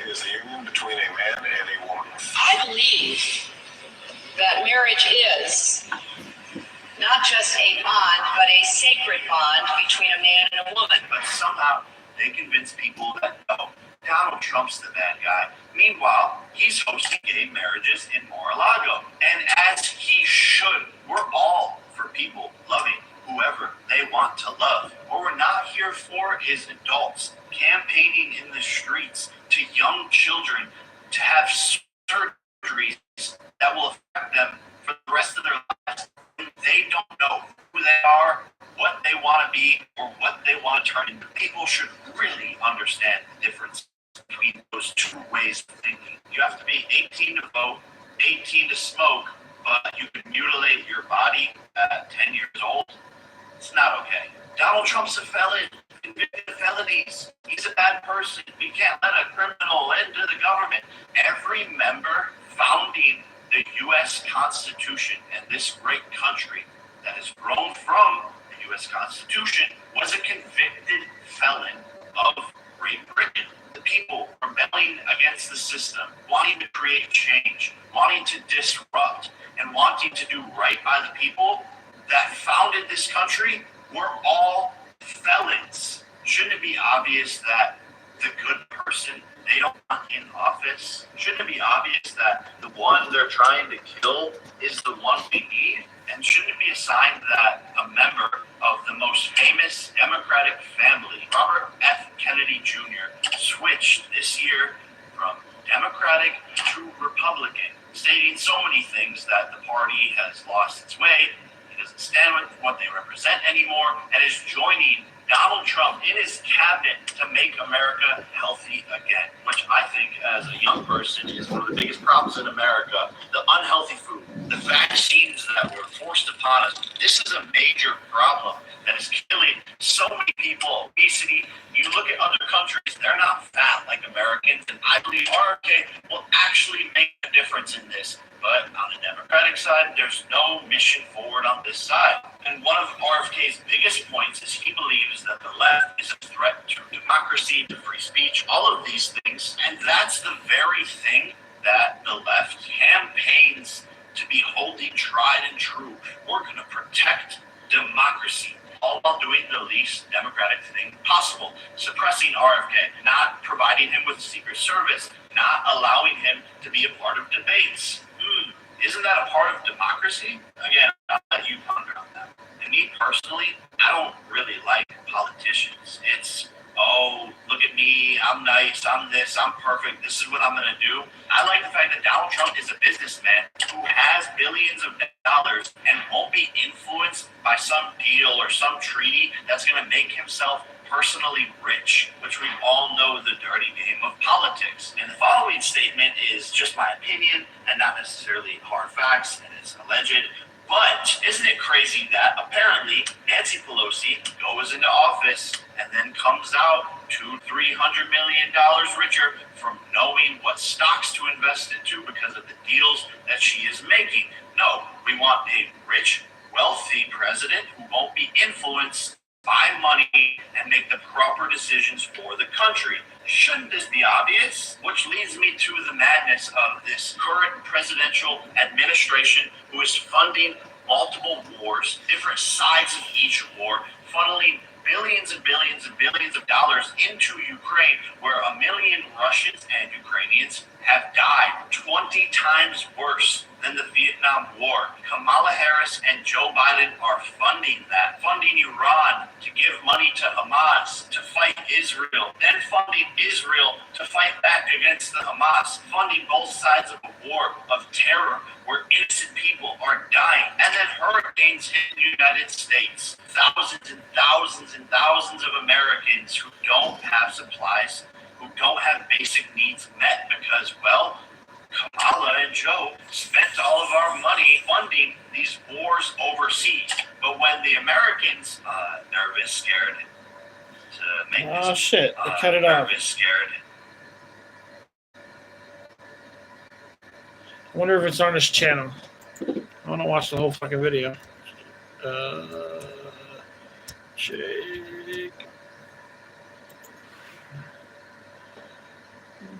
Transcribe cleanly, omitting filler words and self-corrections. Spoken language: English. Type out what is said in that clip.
is the union between a man and a woman. I believe that marriage is not just a bond, but a sacred bond between a man and a woman. But somehow they convince people that, no, Donald Trump's the bad guy. Meanwhile, he's hosting gay marriages in Mar-a-Lago. And as he should, we're all for people loving whoever they want to love. What we're not here for is adults campaigning in the streets to young children to have surgeries that will affect them for the rest of their lives. They don't know who they are, what they want to be, or what they want to turn into. People should really understand the difference between those two ways of thinking. You have to be 18 to vote, 18 to smoke, but you can mutilate your body at 10 years old. It's not okay. Donald Trump's a felon, convicted of felonies. He's a bad person. We can't let a criminal into the government. Every member founding the U.S. Constitution and this great country that has grown from the U.S. Constitution was a convicted felon of Great Britain. The people rebelling against the system, wanting to create change, wanting to disrupt, and wanting to do right by the people that founded this country were all felons. Shouldn't it be obvious that the good person they don't want in office? Shouldn't it be obvious that the one they're trying to kill is the one we need? And shouldn't it be a sign that a member of the most famous Democratic family, Robert F. Kennedy Jr., switched this year from Democratic to Republican, stating so many things that the party has lost its way, he doesn't stand with what they represent anymore, and is joining Donald Trump in his cabinet to make America healthy again, which I think as a young person is one of the biggest problems in America. The unhealthy food, the vaccines that were forced upon us. This is a major problem that is killing so many people. Obesity, you look at other countries, they're not fat like Americans, and I believe RFK will actually make a difference in this. But on the Democratic side, there's no mission forward on this side. And one of RFK's biggest points is he believes that the left is a threat to democracy, to free speech, all of these things. And that's the very thing that the left campaigns to be holding tried and true. We're going to protect democracy, all while doing the least democratic thing possible. Suppressing RFK, not providing him with Secret Service, not allowing him to be a part of debates. Isn't that a part of democracy? Again, I'll let you ponder on that. And me personally, I don't really like politicians. It's, oh, look at me, I'm nice, I'm this, I'm perfect, this is what I'm gonna do. I like the fact that Donald Trump is a businessman who has billions of dollars and won't be influenced by some deal or some treaty that's gonna make himself personally rich, which we all know the dirty game of politics. And the following statement is just my opinion and not necessarily hard facts, and it's alleged. But isn't it crazy that apparently Nancy Pelosi goes into office and then comes out $200-300 million richer from knowing what stocks to invest into because of the deals that she is making? No, we want a rich, wealthy president who won't be influenced by money and make the proper decisions for the country. Shouldn't this be obvious? Which leads me to the madness of this current presidential administration who is funding multiple wars, different sides of each war, funneling billions and billions and billions of dollars into Ukraine, where 1 million Russians and Ukrainians have died, 20 times worse than the Vietnam War. Kamala Harris and Joe Biden are funding that, funding Iran to give money to Hamas to fight Israel, then funding Israel to fight back against the Hamas, funding both sides of a war of terror where innocent people are dying, and then hurricanes hit the United States. Thousands and thousands and thousands of Americans who don't have supplies, who don't have basic needs met because, well, Kamala and Joe spent all of our money funding these wars overseas. But when the Americans, nervous, scared, to make this... Oh, shit. They cut it nervous, off. scared. I wonder if it's on his channel. I want to watch the whole fucking video. Jake.